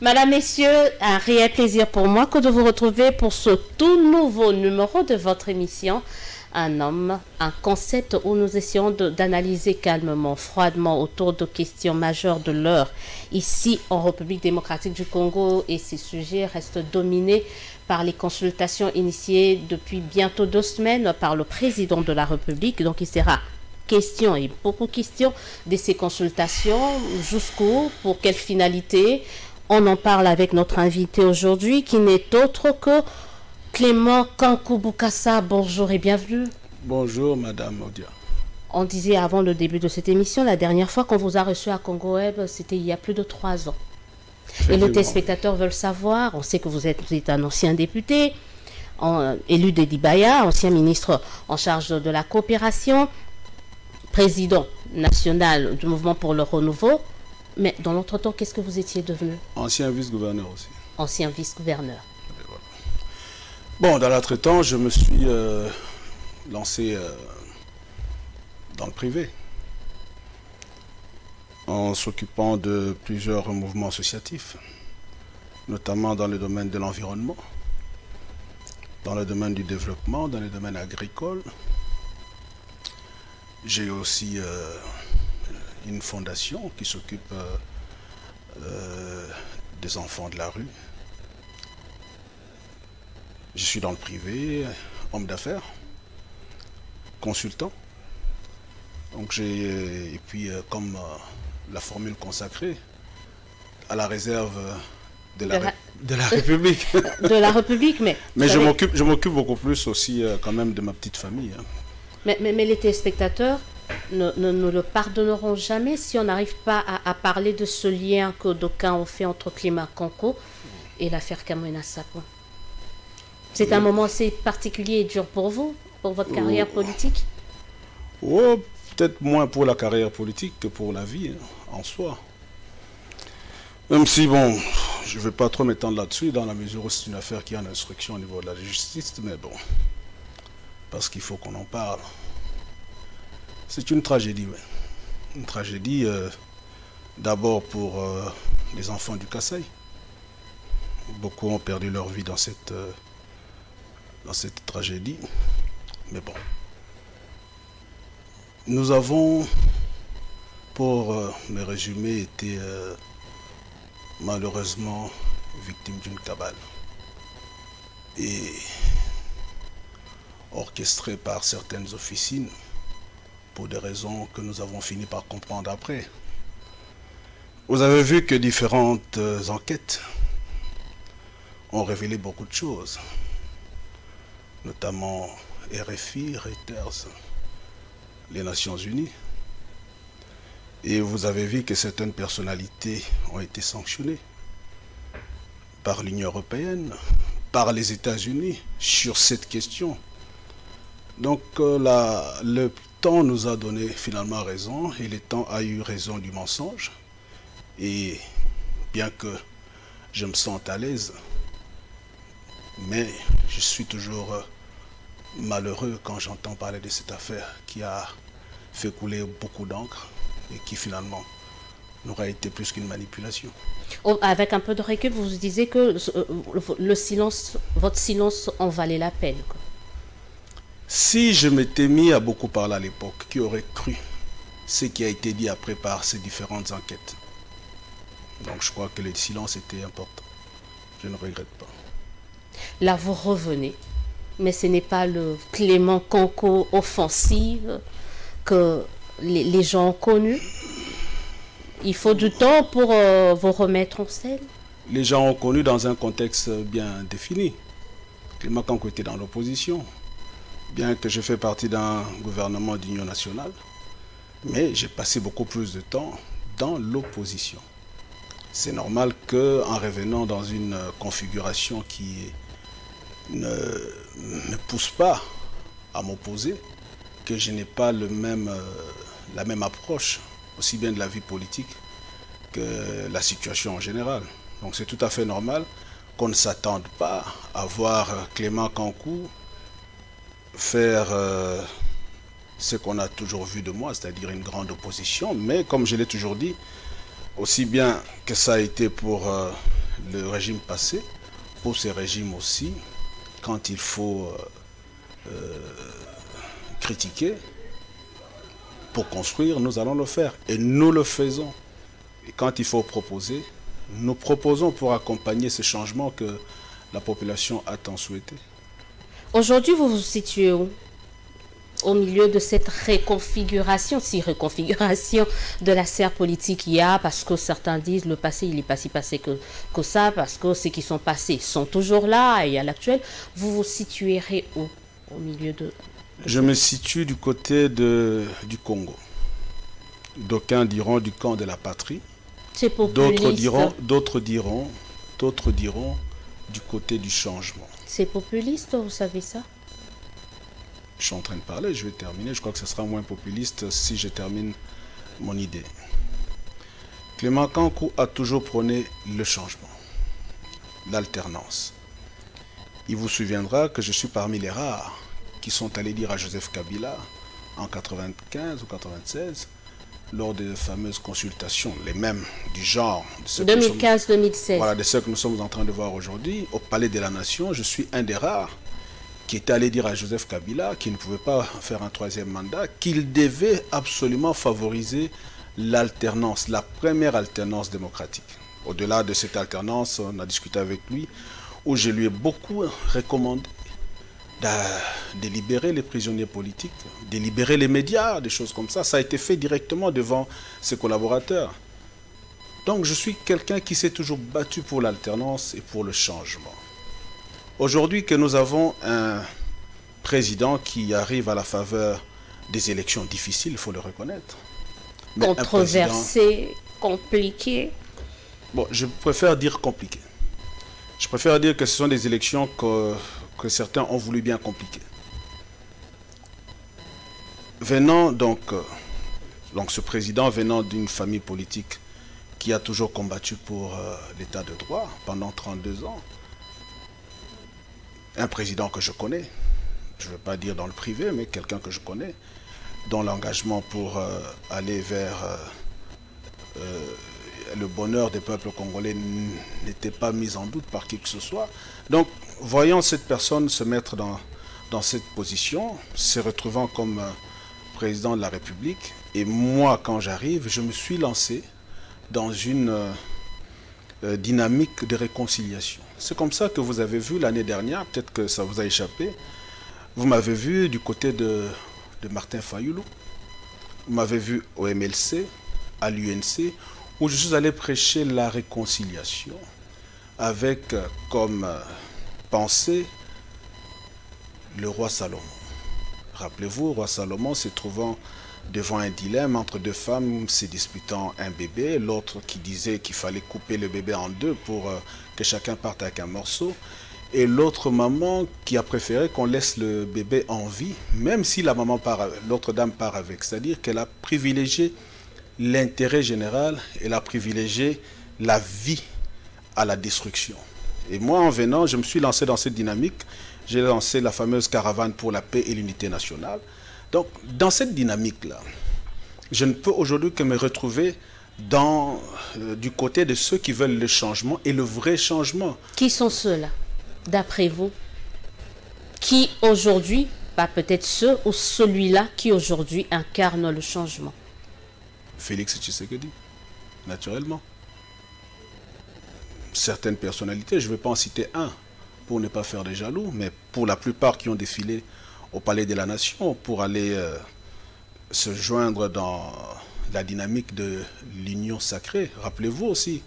Madame, Messieurs, un réel plaisir pour moi que de vous retrouver pour ce tout nouveau numéro de votre émission Un homme, un concept où nous essayons d'analyser calmement, froidement autour de questions majeures de l'heure ici en République démocratique du Congo, et ces sujets restent dominés par les consultations initiées depuis bientôt 2 semaines par le président de la République. Donc il sera question et beaucoup de questions de ces consultations, jusqu'où, pour quelle finalité. On en parle avec notre invité aujourd'hui qui n'est autre que Clément Kankou Bokassa. Bonjour et bienvenue. Bonjour Madame Odia. On disait avant le début de cette émission, la dernière fois qu'on vous a reçu à Congo Web, c'était il y a plus de 3 ans. Et les téléspectateurs veulent savoir, on sait que vous êtes un ancien député, élu de Dibaya, ancien ministre en charge de la coopération, président national du mouvement pour le renouveau. Mais dans l'entretemps, qu'est-ce que vous étiez devenu? Ancien vice-gouverneur aussi. Ancien vice-gouverneur. Voilà. Bon, dans l'entretemps, je me suis lancé dans le privé, en s'occupant de plusieurs mouvements associatifs, notamment dans le domaine de l'environnement, dans le domaine du développement, dans le domaine agricole. J'ai aussi une fondation qui s'occupe des enfants de la rue. Je suis dans le privé, homme d'affaires, consultant. Donc et puis comme la formule consacrée, à la réserve de la République. De la République, mais je m'occupe beaucoup plus aussi quand même de ma petite famille. Hein. Mais les téléspectateurs ne le pardonneront jamais si on n'arrive pas à parler de ce lien que d'aucuns ont fait entre Clément Kankou et l'affaire Kamwina Sapon. C'est un moment assez particulier et dur pour vous, pour votre carrière politique? Oh, peut-être moins pour la carrière politique que pour la vie en soi. Même si, bon, je ne vais pas trop m'étendre là-dessus, dans la mesure où c'est une affaire qui est en instruction au niveau de la justice, mais bon, parce qu'il faut qu'on en parle. C'est une tragédie, ouais. Une tragédie d'abord pour les enfants du Kasaï. Beaucoup ont perdu leur vie dans cette tragédie. Mais bon. Nous avons, pour me résumer, été malheureusement victimes d'une cabale. Et orchestrée par certaines officines, pour des raisons que nous avons fini par comprendre après. Vous avez vu que différentes enquêtes ont révélé beaucoup de choses, notamment RFI, Reuters, les Nations Unies. Et vous avez vu que certaines personnalités ont été sanctionnées par l'Union européenne, par les États-Unis sur cette question. Donc le temps nous a donné finalement raison, et le temps a eu raison du mensonge. Et bien que je me sente à l'aise, mais je suis toujours malheureux quand j'entends parler de cette affaire qui a fait couler beaucoup d'encre et qui finalement n'aura été plus qu'une manipulation. Avec un peu de recul, vous disiez que votre silence en valait la peine, quoi. Si je m'étais mis à beaucoup parler à l'époque, qui aurait cru ce qui a été dit après par ces différentes enquêtes? Donc je crois que le silence était important. Je ne regrette pas. Là, vous revenez. Mais ce n'est pas le Clément Kankou offensif que les gens ont connu. Il faut du temps pour vous remettre en scène. Les gens ont connu dans un contexte bien défini. Clément Kankou était dans l'opposition. Bien que je fais partie d'un gouvernement d'union nationale, mais j'ai passé beaucoup plus de temps dans l'opposition. C'est normal qu'en revenant dans une configuration qui ne me pousse pas à m'opposer, que je n'ai pas la même approche, aussi bien de la vie politique que la situation en général. Donc c'est tout à fait normal qu'on ne s'attende pas à voir Clément Kankou faire ce qu'on a toujours vu de moi, c'est-à-dire une grande opposition, mais comme je l'ai toujours dit, aussi bien que ça a été pour le régime passé, pour ces régimes aussi, quand il faut critiquer, pour construire, nous allons le faire. Et nous le faisons. Et quand il faut proposer, nous proposons pour accompagner ce changement que la population a tant souhaité. Aujourd'hui, vous vous situez où? Au milieu de cette reconfiguration, si reconfiguration de la sphère politique il y a, parce que certains disent le passé, il n'est pas si passé que ça, parce que ceux qui sont passés sont toujours là, et à l'actuel, vous vous situerez où? Au milieu de... Je me situe du côté du Congo. D'aucuns diront du camp de la patrie. C'est populiste. D'autres diront du côté du changement. C'est populiste, vous savez ça? Je suis en train de parler, je vais terminer. Je crois que ce sera moins populiste si je termine mon idée. Clément Kankou a toujours prôné le changement, l'alternance. Il vous souviendra que je suis parmi les rares qui sont allés dire à Joseph Kabila en 95 ou 96, lors des fameuses consultations, les mêmes du genre. 2015-2016. Voilà, de ce que nous sommes en train de voir aujourd'hui, au Palais de la Nation, je suis un des rares qui était allé dire à Joseph Kabila qu'il ne pouvait pas faire un troisième mandat, qu'il devait absolument favoriser l'alternance, la première alternance démocratique. Au-delà de cette alternance, on a discuté avec lui, où je lui ai beaucoup recommandé de libérer les prisonniers politiques, de libérer les médias, des choses comme ça. Ça a été fait directement devant ses collaborateurs. Donc je suis quelqu'un qui s'est toujours battu pour l'alternance et pour le changement. Aujourd'hui que nous avons un président qui arrive à la faveur des élections difficiles, il faut le reconnaître. Mais controversé, compliqué. Bon, je préfère dire compliqué. Je préfère dire que ce sont des élections que certains ont voulu bien compliquer. Venant donc ce président venant d'une famille politique qui a toujours combattu pour l'état de droit pendant 32 ans, un président que je connais, je ne veux pas dire dans le privé, mais quelqu'un que je connais, dont l'engagement pour aller vers le bonheur des peuples congolais n'était pas mis en doute par qui que ce soit. Donc, voyant cette personne se mettre dans cette position, se retrouvant comme président de la République, et moi, quand j'arrive, je me suis lancé dans une dynamique de réconciliation. C'est comme ça que vous avez vu l'année dernière, peut-être que ça vous a échappé, vous m'avez vu du côté de Martin Fayoulou, vous m'avez vu au MLC, à l'UNC, où je suis allé prêcher la réconciliation avec comme pensée le roi Salomon. Rappelez-vous, roi Salomon se trouvant devant un dilemme entre deux femmes se disputant un bébé, l'autre qui disait qu'il fallait couper le bébé en deux pour que chacun parte avec un morceau, et l'autre maman qui a préféré qu'on laisse le bébé en vie, même si la maman part, l'autre dame part avec, c'est-à-dire qu'elle a privilégié l'intérêt général, elle a privilégié la vie à la destruction. Et moi, en venant, je me suis lancé dans cette dynamique. J'ai lancé la fameuse caravane pour la paix et l'unité nationale. Donc, dans cette dynamique-là, je ne peux aujourd'hui que me retrouver du côté de ceux qui veulent le changement et le vrai changement. Qui sont ceux-là, d'après vous? Qui aujourd'hui, pas peut-être ceux ou celui-là qui aujourd'hui incarne le changement? Félix Tshisekedi, naturellement. Certaines personnalités, je ne vais pas en citer un pour ne pas faire des jaloux, mais pour la plupart qui ont défilé au Palais de la Nation pour aller se joindre dans la dynamique de l'Union sacrée. Rappelez-vous aussi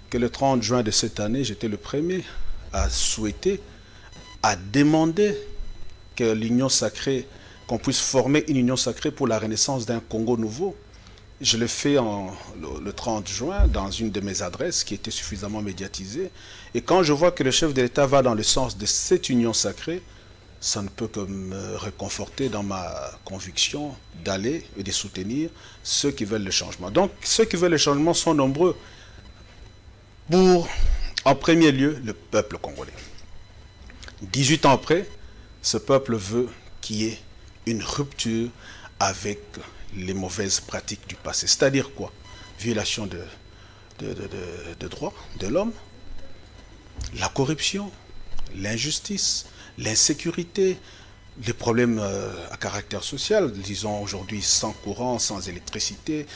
que le 30 juin de cette année, j'étais le premier à souhaiter, à demander que l'Union sacrée, qu'on puisse former une Union sacrée pour la renaissance d'un Congo nouveau. Je l'ai fait le 30 juin dans une de mes adresses qui était suffisamment médiatisée. Et quand je vois que le chef de l'État va dans le sens de cette union sacrée, ça ne peut que me réconforter dans ma conviction d'aller et de soutenir ceux qui veulent le changement. Donc, ceux qui veulent le changement sont nombreux. Pour, en premier lieu, le peuple congolais. 18 ans après, ce peuple veut qu'il y ait une rupture avec les mauvaises pratiques du passé. C'est-à-dire quoi? Violation de droits de l'homme, la corruption, l'injustice, l'insécurité, les problèmes à caractère social, disons aujourd'hui sans courant, sans électricité,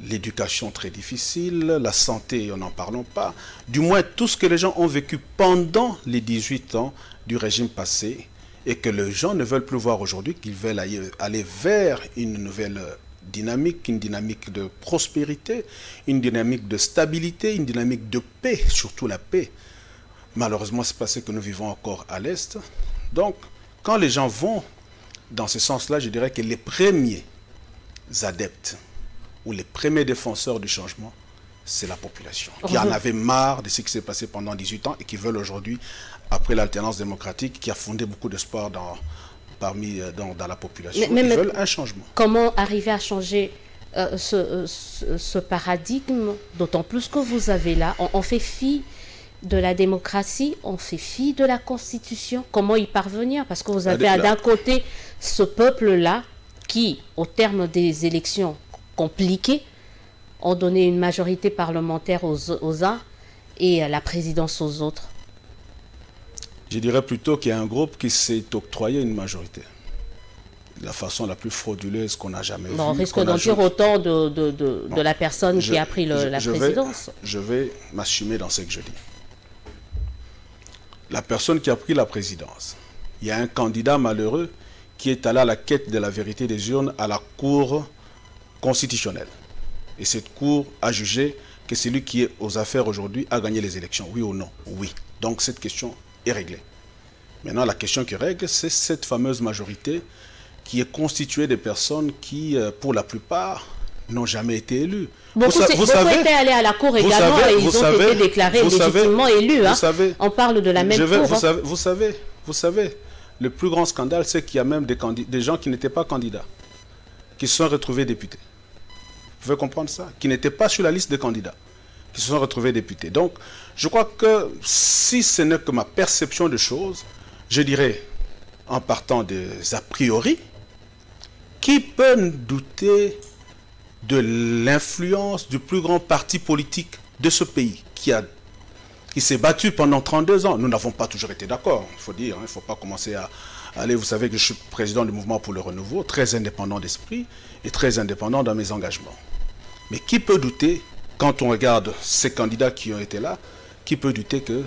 l'éducation très difficile, la santé, en n'en parlons pas. Du moins, tout ce que les gens ont vécu pendant les 18 ans du régime passé et que les gens ne veulent plus voir aujourd'hui, qu'ils veulent aller vers une nouvelle dynamique, une dynamique de prospérité, une dynamique de stabilité, une dynamique de paix, surtout la paix. Malheureusement, c'est pas ce que nous vivons encore à l'Est. Donc, quand les gens vont dans ce sens-là, je dirais que les premiers adeptes ou les premiers défenseurs du changement, c'est la population, qui en avait marre de ce qui s'est passé pendant 18 ans et qui veulent aujourd'hui, après l'alternance démocratique, qui a fondé beaucoup d'espoir dans la population, ils veulent un changement. Comment arriver à changer ce paradigme, d'autant plus que vous avez là, on fait fi de la démocratie, on fait fi de la Constitution. Comment y parvenir? Parce que vous avez d'un côté ce peuple-là qui, au terme des élections compliquées, ont donné une majorité parlementaire aux uns et la présidence aux autres. Je dirais plutôt qu'il y a un groupe qui s'est octroyé une majorité. De la façon la plus frauduleuse qu'on n'a jamais vue. On risque d'en dire autant de la personne qui a pris la présidence. Je vais m'assumer dans ce que je dis. La personne qui a pris la présidence, il y a un candidat malheureux qui est allé à la quête de la vérité des urnes à la Cour constitutionnelle. Et cette Cour a jugé que celui qui est aux affaires aujourd'hui a gagné les élections, oui ou non? Oui. Donc cette question est réglée. Maintenant, la question qui règle, c'est cette fameuse majorité qui est constituée de personnes qui, pour la plupart, n'ont jamais été élues. Beaucoup étaient allés à la Cour également et ils ont été déclarés légitimement élus. On parle de la même Cour. Vous savez, le plus grand scandale, c'est qu'il y a même des gens qui n'étaient pas candidats, qui se sont retrouvés députés. Vous pouvez comprendre ça? Qui n'étaient pas sur la liste des candidats, qui se sont retrouvés députés. Donc, je crois que si ce n'est que ma perception de choses, je dirais, en partant des a priori, qui peut douter de l'influence du plus grand parti politique de ce pays qui s'est battu pendant 32 ans. Nous n'avons pas toujours été d'accord, il faut dire. Il ne faut pas commencer à aller... Vous savez que je suis président du mouvement pour le renouveau, très indépendant d'esprit et très indépendant dans mes engagements. Mais qui peut douter, quand on regarde ces candidats qui ont été là, qui peut douter que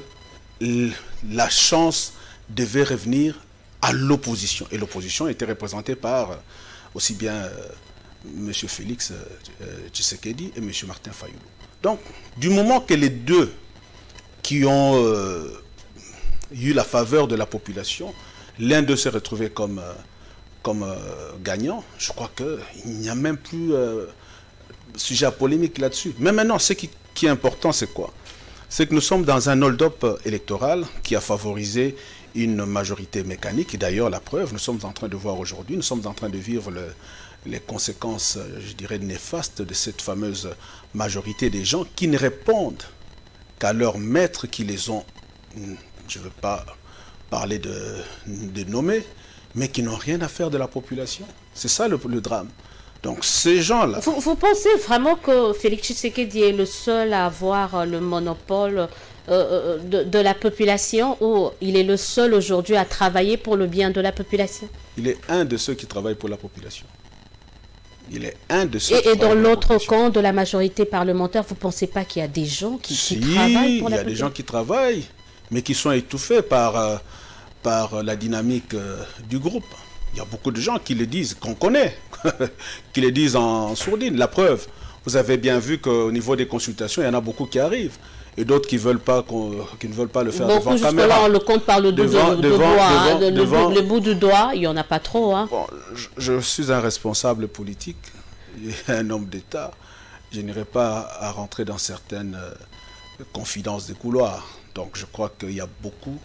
la chance devait revenir à l'opposition? Et l'opposition était représentée par aussi bien... M. Félix Tshisekedi et M. Martin Fayulu. Donc, du moment que les deux qui ont eu la faveur de la population, l'un d'eux s'est retrouvé comme gagnant, je crois qu'il n'y a même plus sujet à polémique là-dessus. Mais maintenant, ce qui est important, c'est quoi? C'est que nous sommes dans un hold-up électoral qui a favorisé une majorité mécanique. Et d'ailleurs, la preuve, nous sommes en train de voir aujourd'hui, nous sommes en train de vivre les conséquences, je dirais, néfastes de cette fameuse majorité des gens qui ne répondent qu'à leurs maîtres qui les ont, je ne veux pas parler de nommer, mais qui n'ont rien à faire de la population. C'est ça le drame. Donc ces gens-là... Vous pensez vraiment que Félix Tshisekedi est le seul à avoir le monopole de la population, ou il est le seul aujourd'hui à travailler pour le bien de la population? Il est un de ceux qui travaillent pour la population. Il est un de ceux et dans l'autre camp de la majorité parlementaire, vous ne pensez pas qu'il y a des gens qui travaillent pour la population? Il y a des gens qui travaillent, mais qui sont étouffés par la dynamique du groupe. Il y a beaucoup de gens qui le disent, qu'on connaît, qui le disent en sourdine. La preuve, vous avez bien vu qu'au niveau des consultations, il y en a beaucoup qui arrivent. Et d'autres qui ne veulent pas le faire devant la caméra. Là, on le compte par le bout du doigt, il n'y en a pas trop. Hein. Bon, je suis un responsable politique, un homme d'État. Je n'irai pas à rentrer dans certaines confidences des couloirs. Donc je crois qu'il y a beaucoup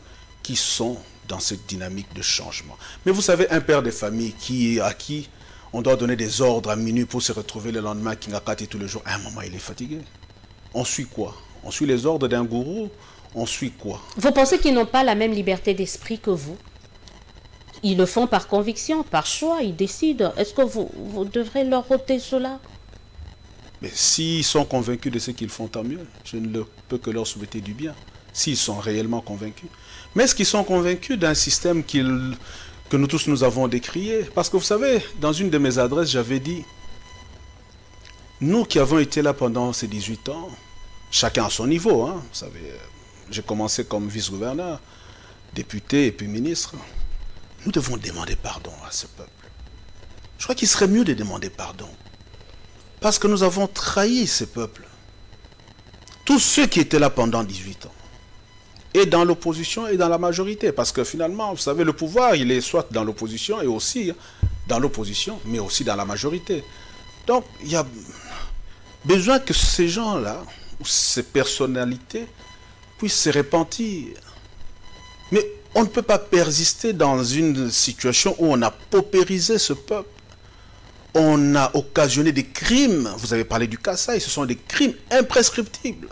qui sont dans cette dynamique de changement. Mais vous savez, un père de famille à qui on doit donner des ordres à minuit pour se retrouver le lendemain, qui n'a qu'à tous les jours, à un moment il est fatigué. On suit quoi? On suit les ordres d'un gourou? On suit quoi? Vous pensez qu'ils n'ont pas la même liberté d'esprit que vous? Ils le font par conviction, par choix, ils décident. Est-ce que vous devrez leur ôter cela? Mais s'ils sont convaincus de ce qu'ils font, tant mieux. Je ne peux que leur souhaiter du bien. s'ils sont réellement convaincus. Mais est-ce qu'ils sont convaincus d'un système que nous tous nous avons décrié? Parce que vous savez, dans une de mes adresses, j'avais dit, nous qui avons été là pendant ces 18 ans, chacun à son niveau, hein, vous savez, j'ai commencé comme vice-gouverneur, député et puis ministre. Nous devons demander pardon à ce peuple. Je crois qu'il serait mieux de demander pardon. Parce que nous avons trahi ce peuple. Tous ceux qui étaient là pendant 18 ans. Et dans l'opposition et dans la majorité. Parce que finalement, vous savez, le pouvoir, il est soit dans l'opposition et aussi dans l'opposition, mais aussi dans la majorité. Donc, il y a besoin que ces gens-là, ou ces personnalités, puissent se repentir. Mais on ne peut pas persister dans une situation où on a paupérisé ce peuple. On a occasionné des crimes. Vous avez parlé du Kassai, ce sont des crimes imprescriptibles.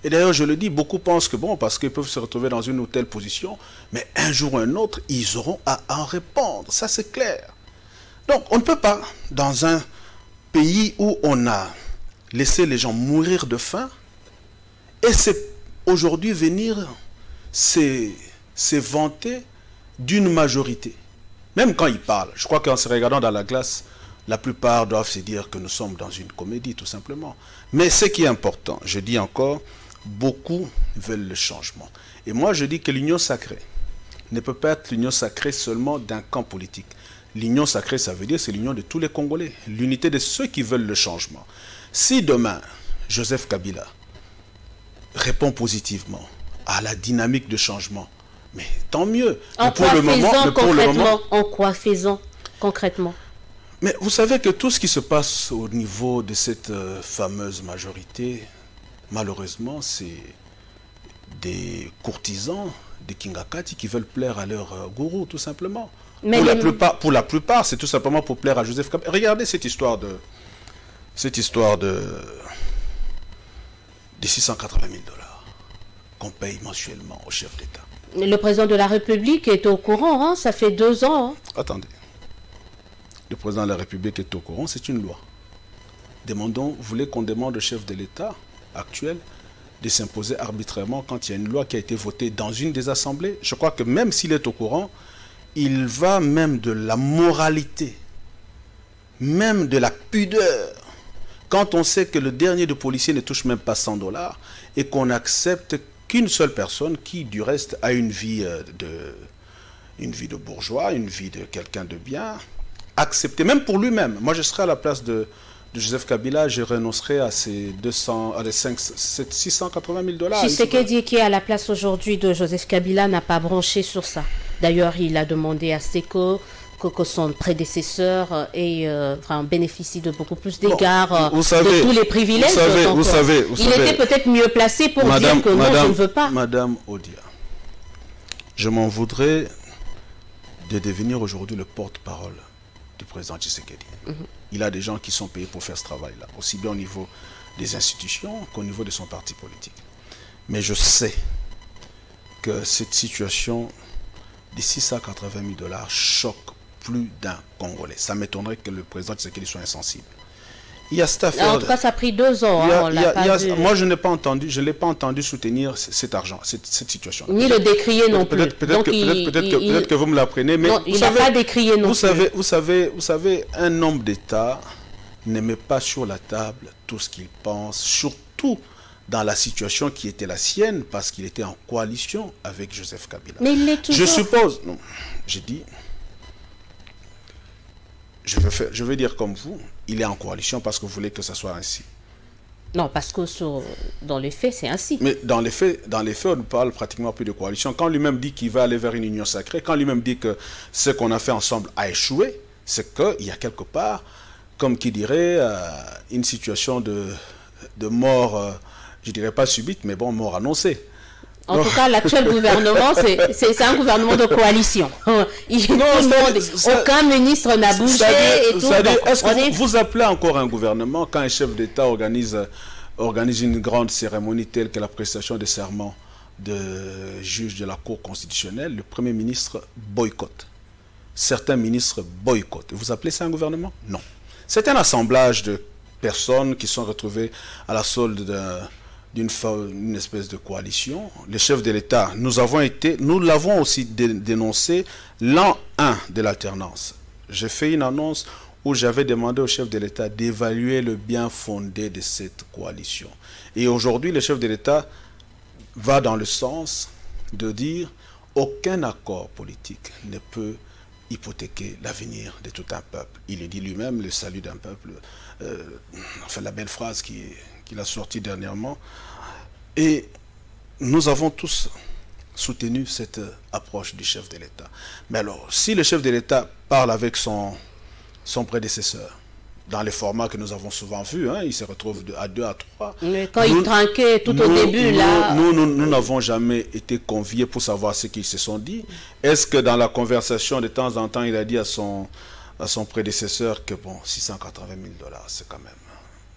Et d'ailleurs, je le dis, beaucoup pensent que bon, parce qu'ils peuvent se retrouver dans une ou telle position, mais un jour ou un autre, ils auront à en répondre. Ça, c'est clair. Donc, on ne peut pas, dans un pays où on a laissé les gens mourir de faim, et c'est aujourd'hui venir se vanter d'une majorité. Même quand ils parlent, je crois qu'en se regardant dans la glace, la plupart doivent se dire que nous sommes dans une comédie, tout simplement. Mais ce qui est important, je dis encore, beaucoup veulent le changement. Et moi, je dis que l'union sacrée ne peut pas être l'union sacrée seulement d'un camp politique. L'union sacrée, ça veut dire c'est l'union de tous les Congolais, l'unité de ceux qui veulent le changement. Si demain, Joseph Kabila répond positivement à la dynamique de changement, mais tant mieux. En quoi faisons concrètement? Mais vous savez que tout ce qui se passe au niveau de cette fameuse majorité, malheureusement, c'est des courtisans, des Kingakati qui veulent plaire à leur gourou, tout simplement. Mais pour la plupart, c'est tout simplement pour plaire à Joseph Kabila. Regardez cette histoire de 680 000 $ qu'on paye mensuellement au chef d'État. Le président de la République est au courant, hein, ça fait 2 ans. Hein. Attendez. Le président de la République est au courant, c'est une loi. Vous voulez qu'on demande au chef de l'État actuel de s'imposer arbitrairement quand il y a une loi qui a été votée dans une des assemblées? Je crois que même s'il est au courant, il va même de la moralité, même de la pudeur. Quand on sait que le dernier de policier ne touche même pas 100 $ et qu'on accepte qu'une seule personne qui, du reste, a une vie de bourgeois, une vie de quelqu'un de bien, accepter, même pour lui-même. Moi, je serais à la place de Joseph Kabila, je renoncerais à ces 680 000 $. Tshisekedi, qui est à la place aujourd'hui de Joseph Kabila, n'a pas branché sur ça. D'ailleurs, il a demandé à SECO que son prédécesseur bénéficie de beaucoup plus d'égards, de tous les privilèges. Il était peut-être mieux placé pour dire que non, je ne veux pas. Madame Odia, je m'en voudrais de devenir aujourd'hui le porte-parole du président Tshisekedi. Il a des gens qui sont payés pour faire ce travail-là, aussi bien au niveau des institutions qu'au niveau de son parti politique. Mais je sais que cette situation des 680 000 $ choque plus d'un Congolais. Ça m'étonnerait que le président Tshisekedi soit insensible. Il y a cette affaire. En tout cas, ça a pris 2 ans. Moi, je n'ai pas entendu, je ne l'ai pas entendu soutenir cet argent, cette situation. Ni le décrier non plus. Peut-être que vous me l'apprenez, mais non, il n'a pas décrié non plus. Vous savez, un homme d'État ne met pas sur la table tout ce qu'il pense, surtout dans la situation qui était la sienne, parce qu'il était en coalition avec Joseph Kabila. Mais il l'est toujours. Je suppose, non, j'ai dit, je vais dire comme vous, il est en coalition parce que vous voulez que ça soit ainsi. Non, parce que dans les faits, c'est ainsi. Mais dans les faits, on ne parle pratiquement plus de coalition. Quand lui-même dit qu'il va aller vers une union sacrée, quand lui-même dit que ce qu'on a fait ensemble a échoué, c'est qu'il y a quelque part, comme qui dirait, une situation de mort, je ne dirais pas subite, mais bon, mort annoncée. En tout cas, l'actuel gouvernement, c'est un gouvernement de coalition. Aucun ministre n'a bougé et tout. Est-ce que vous appelez encore un gouvernement quand un chef d'État organise une grande cérémonie telle que la prestation de serment de juge de la Cour constitutionnelle? Le Premier ministre boycotte. Certains ministres boycottent. Vous appelez ça un gouvernement? Non. C'est un assemblage de personnes qui sont retrouvées à la solde d'une espèce de coalition. Les chefs de l'État, nous l'avons aussi dénoncé l'an 1 de l'alternance. J'ai fait une annonce où j'avais demandé au chef de l'État d'évaluer le bien fondé de cette coalition. Et aujourd'hui, le chef de l'État va dans le sens de dire aucun accord politique ne peut hypothéquer l'avenir de tout un peuple. Il dit lui-même le salut d'un peuple, enfin la belle phrase qu'il a sortie dernièrement. Et nous avons tous soutenu cette approche du chef de l'État. Mais alors, si le chef de l'État parle avec son prédécesseur, dans les formats que nous avons souvent vus, hein, il se retrouve à 2 à 3. Mais quand il trinquait tout au début, là... Nous n'avons jamais été conviés pour savoir ce qu'ils se sont dit. Est-ce que dans la conversation, de temps en temps, il a dit à son prédécesseur que, bon, 680 000 $, c'est quand même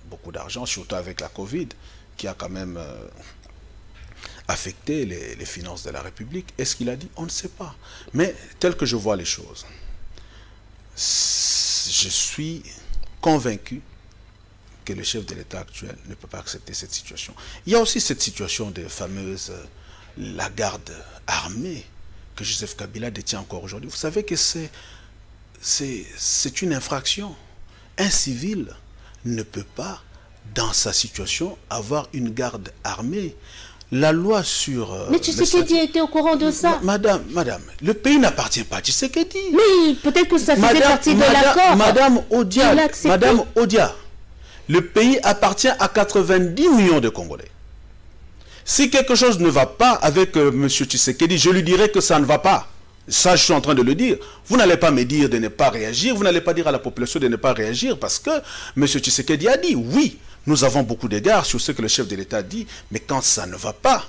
beaucoup d'argent, surtout avec la Covid, qui a quand même affecté les finances de la République. Est-ce qu'il a dit? On ne sait pas. Mais tel que je vois les choses, je suis convaincu que le chef de l'État actuel ne peut pas accepter cette situation. Il y a aussi cette situation de fameuse la garde armée que Joseph Kabila détient encore aujourd'hui. Vous savez que c'est une infraction. Un civil ne peut pas, dans sa situation, avoir une garde armée. La loi sur... Mais Tshisekedi était au courant de ça. Madame, le pays n'appartient pas à Tshisekedi. Mais peut-être que ça faisait partie de l'accord. Madame Odia, le pays appartient à 90 millions de Congolais. Si quelque chose ne va pas avec M. Tshisekedi, je lui dirai que ça ne va pas. Ça, je suis en train de le dire. Vous n'allez pas me dire de ne pas réagir. Vous n'allez pas dire à la population de ne pas réagir parce que M. Tshisekedi a dit oui. Nous avons beaucoup d'égards sur ce que le chef de l'État dit, mais quand ça ne va pas,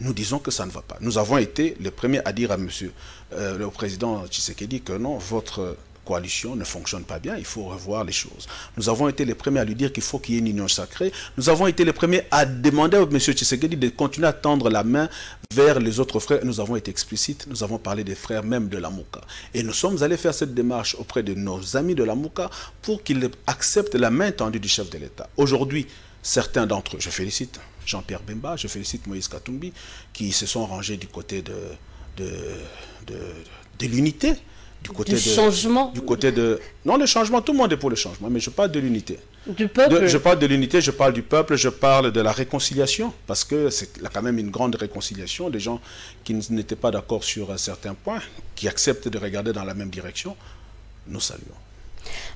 nous disons que ça ne va pas. Nous avons été les premiers à dire à le président Tshisekedi que non, votre coalition ne fonctionne pas bien, il faut revoir les choses. Nous avons été les premiers à lui dire qu'il faut qu'il y ait une union sacrée. Nous avons été les premiers à demander à M. Tshisekedi de continuer à tendre la main vers les autres frères. Nous avons été explicites, nous avons parlé des frères même de la Mouka. Et nous sommes allés faire cette démarche auprès de nos amis de la Mouka pour qu'ils acceptent la main tendue du chef de l'État. Aujourd'hui, certains d'entre eux, je félicite Jean-Pierre Bemba, je félicite Moïse Katumbi, qui se sont rangés du côté de l'unité. Du côté changement. Non, le changement, tout le monde est pour le changement, mais je parle de l'unité. Du peuple. Je parle de l'unité, je parle du peuple, je parle de la réconciliation, parce que c'est quand même une grande réconciliation, des gens qui n'étaient pas d'accord sur certains points, qui acceptent de regarder dans la même direction, nous saluons.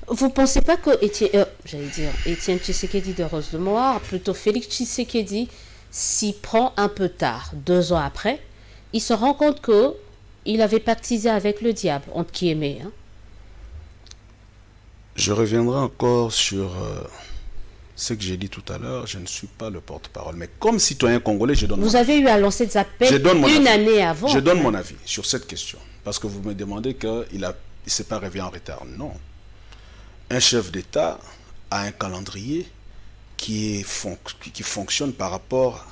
Vous ne pensez pas que Étienne Tshisekedi de Rose de Moire, plutôt Félix Tshisekedi, s'y prend un peu tard, 2 ans après, il se rend compte que il avait pactisé avec le diable, entre guillemets. Hein. Je reviendrai encore sur ce que j'ai dit tout à l'heure. Je ne suis pas le porte-parole. Mais comme citoyen congolais, je donne mon avis. Vous avez eu à lancer des appels une année avant. Je donne mon avis sur cette question. Parce que vous me demandez qu'il ne s'est pas réveillé en retard. Non. Un chef d'État a un calendrier qui fonctionne par rapport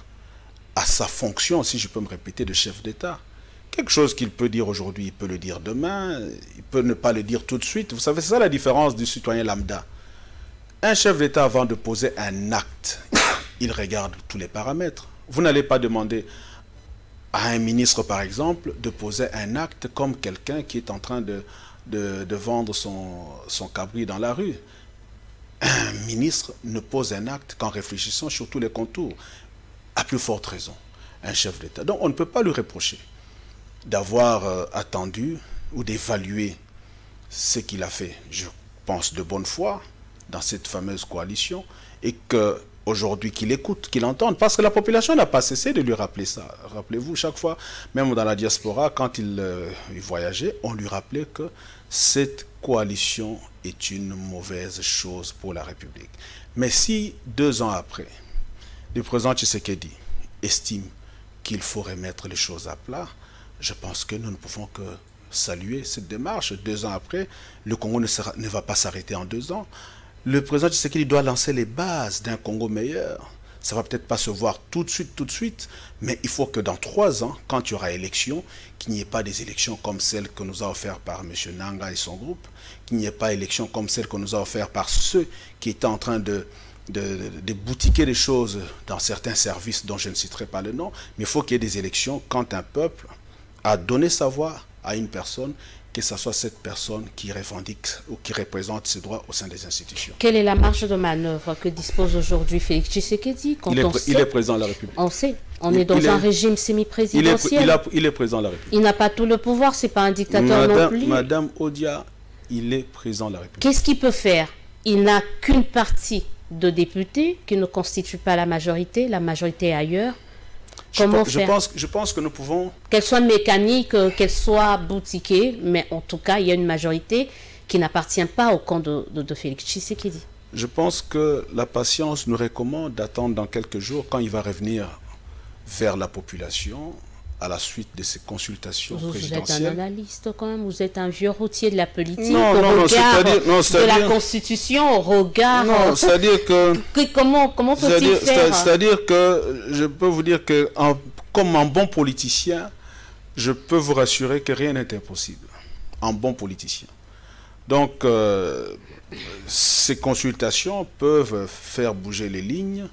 à sa fonction, si je peux me répéter, de chef d'État. Quelque chose qu'il peut dire aujourd'hui, il peut le dire demain, il peut ne pas le dire tout de suite. Vous savez, c'est ça la différence du citoyen lambda. Un chef d'État, avant de poser un acte, il regarde tous les paramètres. Vous n'allez pas demander à un ministre, par exemple, de poser un acte comme quelqu'un qui est en train de vendre son cabri dans la rue. Un ministre ne pose un acte qu'en réfléchissant sur tous les contours. À plus forte raison, un chef d'État. Donc on ne peut pas lui reprocher d'avoir attendu ou d'évaluer ce qu'il a fait, je pense de bonne foi, dans cette fameuse coalition, et qu'aujourd'hui qu'il écoute, qu'il entende, parce que la population n'a pas cessé de lui rappeler ça. Rappelez-vous, chaque fois, même dans la diaspora, quand il voyageait, on lui rappelait que cette coalition est une mauvaise chose pour la République. Mais si, 2 ans après, le président Tshisekedi estime qu'il faut remettre les choses à plat, je pense que nous ne pouvons que saluer cette démarche. 2 ans après, le Congo ne va pas s'arrêter en 2 ans. Le président Tshisekedi doit lancer les bases d'un Congo meilleur. Ça ne va peut-être pas se voir tout de suite, mais il faut que dans 3 ans, quand il y aura élection, qu'il n'y ait pas des élections comme celles que nous a offertes par M. Nanga et son groupe, qu'il n'y ait pas d'élections comme celles que nous a offertes par ceux qui étaient en train de de boutiquer les choses dans certains services dont je ne citerai pas le nom, mais il faut qu'il y ait des élections quand un peuple a donné sa voix à une personne, que ce soit cette personne qui revendique ou qui représente ses droits au sein des institutions. Quelle est la marge de manœuvre que dispose aujourd'hui Félix Tshisekedi quand il est président de la République. On sait, on est dans un régime semi-présidentiel. Il est président de la République. Il n'a pas tout le pouvoir, c'est pas un dictateur non plus. Madame Odia, il est président de la République. Qu'est-ce qu'il peut faire? Il n'a qu'une partie de députés qui ne constitue pas la majorité est ailleurs. Comment faire? Je pense que nous pouvons... Qu'elle soit mécanique, qu'elle soit boutiquée, mais en tout cas, il y a une majorité qui n'appartient pas au camp de Félix Tshisekedi. Je pense que la patience nous recommande d'attendre dans quelques jours quand il va revenir vers la population à la suite de ces consultations présidentielles. Vous êtes un analyste quand même, vous êtes un vieux routier de la politique, de la Constitution, au regard... Non, c'est-à-dire que... Comment peut-il faire? C'est-à-dire que je peux vous dire que, comme un bon politicien, je peux vous rassurer que rien n'est impossible. Un bon politicien. Donc, ces consultations peuvent faire bouger les lignes.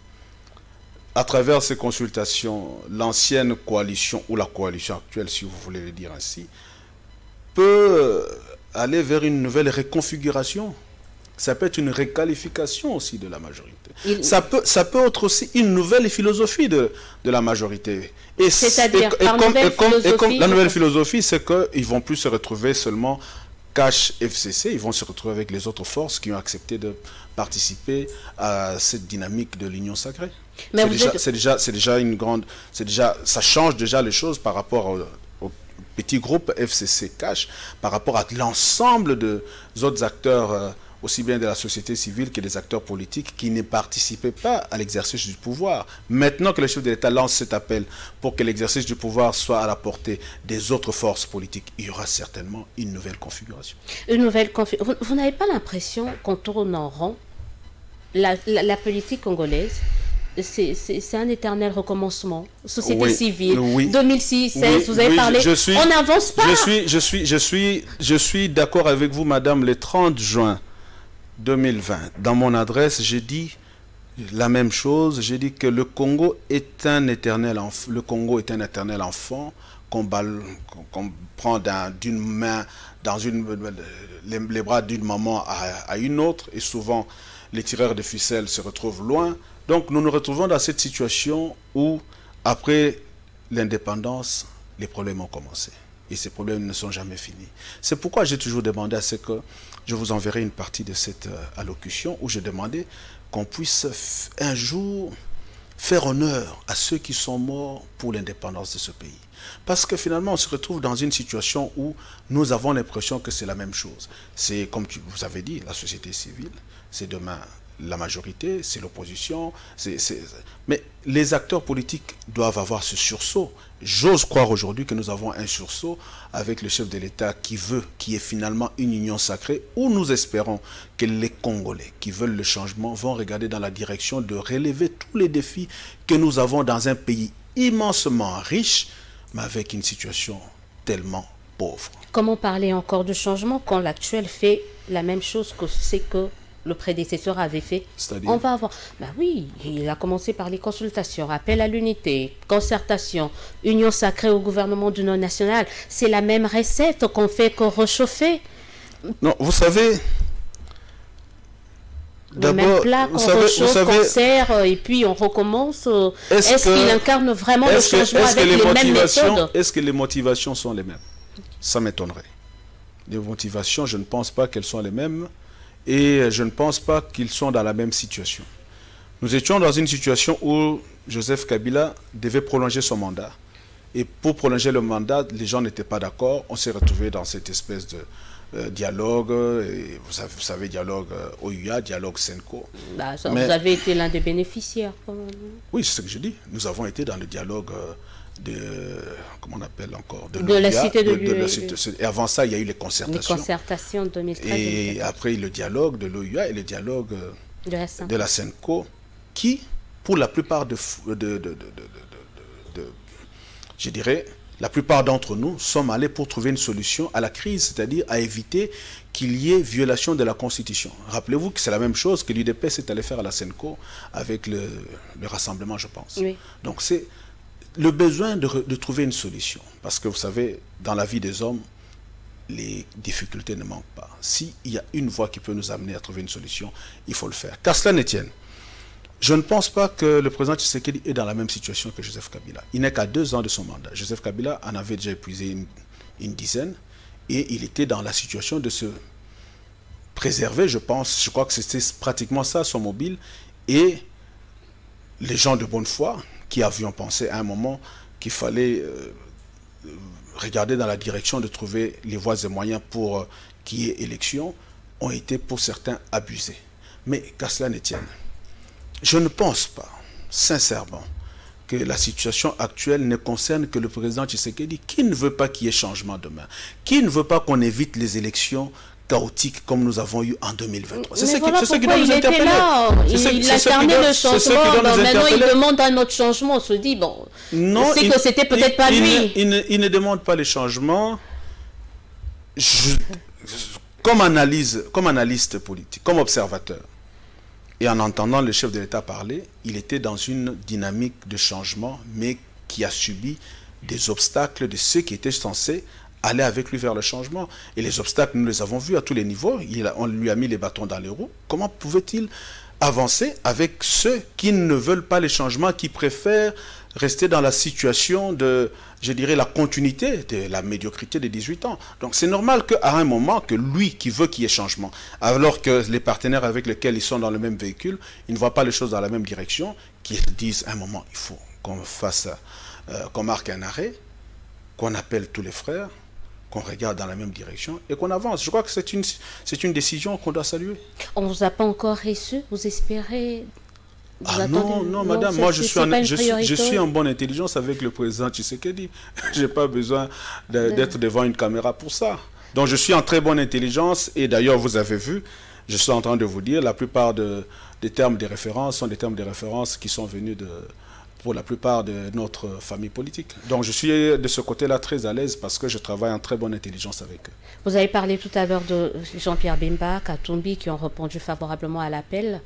À travers ces consultations, l'ancienne coalition, ou la coalition actuelle, si vous voulez le dire ainsi, peut aller vers une nouvelle reconfiguration. Ça peut être une requalification aussi de la majorité. Ça peut être aussi une nouvelle philosophie de la majorité. C'est-à-dire, la nouvelle philosophie, c'est qu'ils ne vont plus se retrouver seulement cash FCC, ils vont se retrouver avec les autres forces qui ont accepté de participer à cette dynamique de l'union sacrée. C'est déjà une grande... ça change déjà les choses par rapport au petit groupe FCC Cash, par rapport à l'ensemble des autres acteurs, aussi bien de la société civile que des acteurs politiques qui ne participaient pas à l'exercice du pouvoir. Maintenant que le chef de l'État lance cet appel pour que l'exercice du pouvoir soit à la portée des autres forces politiques, il y aura certainement une nouvelle configuration. Une nouvelle configuration. Vous n'avez pas l'impression qu'on tourne en rond? La politique congolaise, c'est un éternel recommencement. Société civile, 2006, 2016, vous avez parlé, on n'avance pas. Je suis d'accord avec vous, madame. Le 30 juin 2020, dans mon adresse, j'ai dit la même chose. J'ai dit que le Congo est un éternel enfant qu'on prend d'une main, les bras d'une maman à une autre, et souvent les tireurs de ficelles se retrouvent loin. Donc nous nous retrouvons dans cette situation où, après l'indépendance, les problèmes ont commencé. Et ces problèmes ne sont jamais finis. C'est pourquoi j'ai toujours demandé à ce que je vous enverrai une partie de cette allocution où j'ai demandé qu'on puisse un jour faire honneur à ceux qui sont morts pour l'indépendance de ce pays. Parce que finalement, on se retrouve dans une situation où nous avons l'impression que c'est la même chose. C'est, comme vous avez dit, la société civile, c'est demain la majorité, c'est l'opposition. Mais les acteurs politiques doivent avoir ce sursaut. J'ose croire aujourd'hui que nous avons un sursaut avec le chef de l'État qui veut qu'il y ait finalement une union sacrée, où nous espérons que les Congolais qui veulent le changement vont regarder dans la direction de relever tous les défis que nous avons dans un pays immensement riche, mais avec une situation tellement pauvre. Comment parler encore de changement quand l'actuel fait la même chose que ce que le prédécesseur avait fait? On va avoir... Ben oui, il a commencé par les consultations, appel à l'unité, concertation, union sacrée au gouvernement d'union nationale. C'est la même recette qu'on fait que réchauffer. Non, vous savez... Le même plat qu'on réchauffe, qu'on sert, et puis on recommence. Est-ce qu'il incarne vraiment le changement avec les mêmes méthodes? Est-ce que les motivations sont les mêmes? Ça m'étonnerait. Les motivations, je ne pense pas qu'elles soient les mêmes. Et je ne pense pas qu'ils sont dans la même situation. Nous étions dans une situation où Joseph Kabila devait prolonger son mandat. Et pour prolonger le mandat, les gens n'étaient pas d'accord. On s'est retrouvé dans cette espèce de dialogue, et vous savez, dialogue OUA, dialogue Senko. Bah, vous avez été l'un des bénéficiaires, quand même. Oui, c'est ce que je dis. Nous avons été dans le dialogue comment on appelle encore, de la cité de l'UA. Et avant ça, il y a eu les concertations. Les concertations de 2013. Et après, le dialogue de l'OUA et le dialogue de la Senko, qui, pour la plupart je dirais, La plupart d'entre nous sommes allés pour trouver une solution à la crise, c'est-à-dire à éviter qu'il y ait violation de la Constitution. Rappelez-vous que c'est la même chose que l'UDPS est allé faire à la Senco avec le rassemblement, je pense. Oui. Donc c'est le besoin de trouver une solution. Parce que vous savez, dans la vie des hommes, les difficultés ne manquent pas. S'il y a une voie qui peut nous amener à trouver une solution, il faut le faire. Qu'à cela ne tienne, je ne pense pas que le président Tshisekedi est dans la même situation que Joseph Kabila. Il n'est qu'à 2 ans de son mandat. Joseph Kabila en avait déjà épuisé une dizaine et il était dans la situation de se préserver, je pense. Je crois que c'était pratiquement ça, son mobile. Et les gens de bonne foi qui avions pensé à un moment qu'il fallait regarder dans la direction de trouver les voies et moyens pour qu'il y ait élection, ont été pour certains abusés. Mais qu'à cela ne tienne, je ne pense pas, sincèrement, que la situation actuelle ne concerne que le président Tshisekedi, qui ne veut pas qu'il y ait changement demain, qui ne veut pas qu'on évite les élections chaotiques comme nous avons eu en 2023. C'est ce qui doit nous interpeller. Il a incarné le changement, maintenant il demande un autre changement. On se dit, bon, c'est que c'était peut-être pas lui. Il ne demande pas les changements. Comme analyste politique, comme observateur, et en entendant le chef de l'État parler, il était dans une dynamique de changement, mais qui a subi des obstacles de ceux qui étaient censés aller avec lui vers le changement. Et les obstacles, nous les avons vus à tous les niveaux. On lui a mis les bâtons dans les roues. Comment pouvait-il avancer avec ceux qui ne veulent pas les changements, qui préfèrent rester dans la situation de, je dirais, la continuité de la médiocrité des 18 ans. Donc c'est normal qu'à un moment, que lui qui veut qu'il y ait changement, alors que les partenaires avec lesquels ils sont dans le même véhicule, ils ne voient pas les choses dans la même direction, qu'ils disent à un moment, il faut qu'on fasse, qu'on marque un arrêt, qu'on appelle tous les frères, qu'on regarde dans la même direction et qu'on avance. Je crois que c'est une décision qu'on doit saluer. On ne vous a pas encore reçu? Vous espérez? Non, madame, moi je suis en bonne intelligence avec le président Tshisekedi. Je n'ai pas besoin d'être devant une caméra pour ça. Donc je suis en très bonne intelligence et d'ailleurs vous avez vu, je suis en train de vous dire, la plupart des termes de référence sont des termes de référence qui sont venus pour la plupart de notre famille politique. Donc je suis de ce côté-là très à l'aise parce que je travaille en très bonne intelligence avec eux. Vous avez parlé tout à l'heure de Jean-Pierre Bemba, Katumbi qui ont répondu favorablement à l'appel.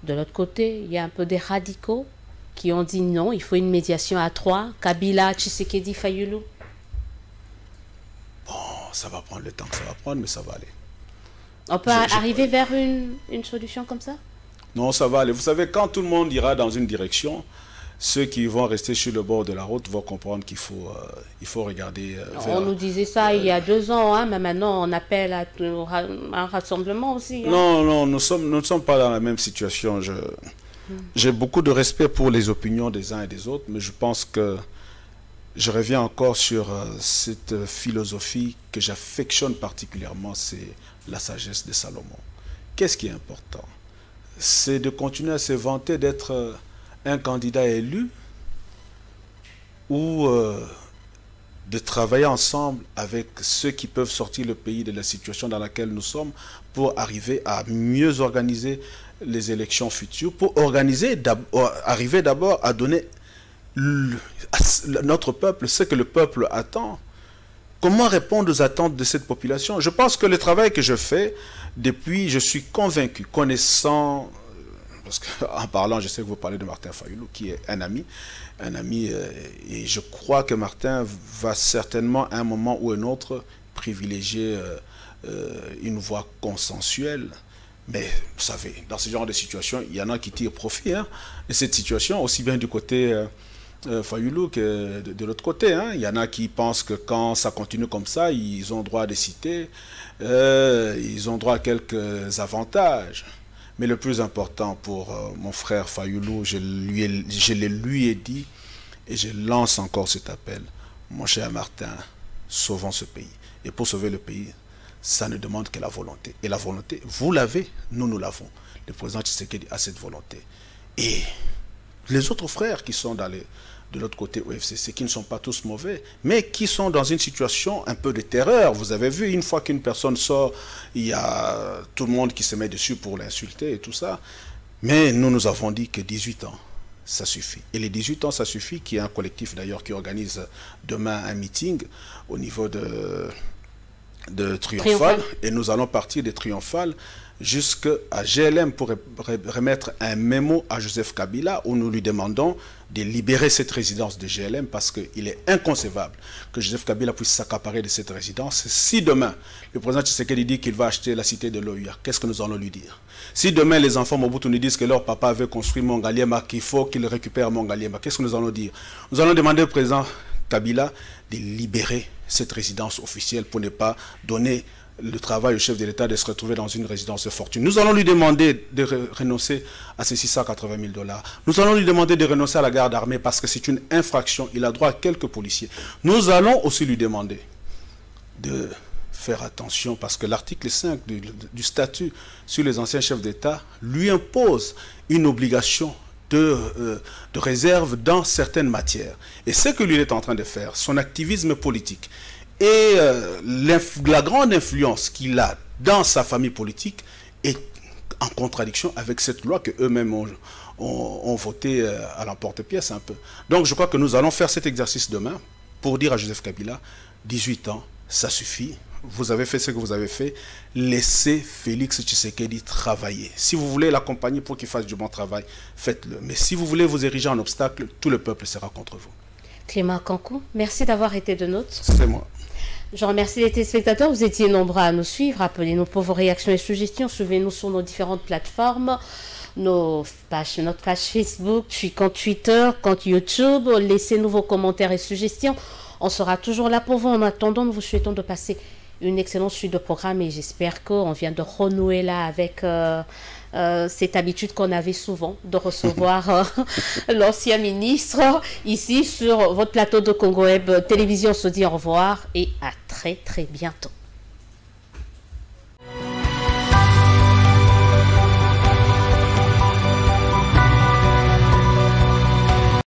De l'autre côté, il y a un peu des radicaux qui ont dit non, il faut une médiation à 3, Kabila, Tshisekedi, Fayulu. Bon, ça va prendre le temps que ça va prendre, mais ça va aller. On peut arriver vers une solution comme ça? Non, ça va aller. Vous savez, quand tout le monde ira dans une direction, ceux qui vont rester sur le bord de la route vont comprendre qu'il faut regarder on nous disait ça il y a 2 ans, hein, mais maintenant on appelle à un rassemblement aussi. Hein. Non, nous ne sommes pas dans la même situation. J'ai beaucoup de respect pour les opinions des uns et des autres, mais je pense que je reviens encore sur cette philosophie que j'affectionne particulièrement, c'est la sagesse de Salomon. Qu'est-ce qui est important? C'est de continuer à se vanter d'être un candidat élu ou de travailler ensemble avec ceux qui peuvent sortir le pays de la situation dans laquelle nous sommes pour arriver à mieux organiser les élections futures, pour arriver d'abord à donner à notre peuple ce que le peuple attend. Comment répondre aux attentes de cette population? Je pense que le travail que je fais depuis, je suis convaincu, connaissant... Parce qu'en parlant, je sais que vous parlez de Martin Fayulu, qui est un ami, et je crois que Martin va certainement, à un moment ou un autre, privilégier une voie consensuelle. Mais vous savez, dans ce genre de situation, il y en a qui tirent profit de cette situation, aussi bien du côté Fayulu que de l'autre côté. Il y en a qui pensent que quand ça continue comme ça, ils ont droit à des cités, ils ont droit à quelques avantages. Mais le plus important pour mon frère Fayulu, je le lui ai dit et je lance encore cet appel. Mon cher Martin, sauvons ce pays. Et pour sauver le pays, ça ne demande que la volonté. Et la volonté, vous l'avez, nous l'avons. Le président Tshisekedi a cette volonté. Et les autres frères qui sont de l'autre côté au FCC, qui ne sont pas tous mauvais, mais qui sont dans une situation un peu de terreur. Vous avez vu, une fois qu'une personne sort, il y a tout le monde qui se met dessus pour l'insulter et tout ça. Mais nous avons dit que 18 ans, ça suffit. Et les 18 ans, ça suffit, qui est un collectif d'ailleurs qui organise demain un meeting au niveau de Triomphal. Et nous allons partir des Triomphal jusqu'à GLM pour remettre un mémo à Joseph Kabila où nous lui demandons de libérer cette résidence de GLM parce qu'il est inconcevable que Joseph Kabila puisse s'accaparer de cette résidence. Si demain, le président Tshisekedi dit qu'il va acheter la cité de l'OUA, qu'est-ce que nous allons lui dire? Si demain, les enfants Mobutu nous disent que leur papa avait construit Mongaliema, qu'il faut qu'il récupère Mongaliema, qu'est-ce que nous allons dire? Nous allons demander au président Kabila de libérer cette résidence officielle pour ne pas donner le travail au chef de l'État de se retrouver dans une résidence de fortune. Nous allons lui demander de renoncer à ces 680 000 $. Nous allons lui demander de renoncer à la garde armée parce que c'est une infraction. Il a droit à quelques policiers. Nous allons aussi lui demander de faire attention parce que l'article 5 du statut sur les anciens chefs d'État lui impose une obligation de réserve dans certaines matières. Et ce que lui est en train de faire, son activisme politique, et la grande influence qu'il a dans sa famille politique est en contradiction avec cette loi que eux-mêmes ont votée à l'emporte-pièce un peu. Donc je crois que nous allons faire cet exercice demain pour dire à Joseph Kabila, 18 ans, ça suffit. Vous avez fait ce que vous avez fait. Laissez Félix Tshisekedi travailler. Si vous voulez l'accompagner pour qu'il fasse du bon travail, faites-le. Mais si vous voulez vous ériger en obstacle, tout le peuple sera contre vous. Clément Kankou, merci d'avoir été de nôtre. C'est moi. Je remercie les téléspectateurs. Vous étiez nombreux à nous suivre. Appelez-nous pour vos réactions et suggestions. Suivez-nous sur nos différentes plateformes. Notre page Facebook, puis compte Twitter, compte YouTube. Laissez-nous vos commentaires et suggestions. On sera toujours là pour vous. En attendant, nous vous souhaitons de passer une excellente suite de programmes et j'espère qu'on vient de renouer là avec cette habitude qu'on avait souvent de recevoir l'ancien ministre ici sur votre plateau de Congo Web Télévision. On se dit au revoir et à très bientôt.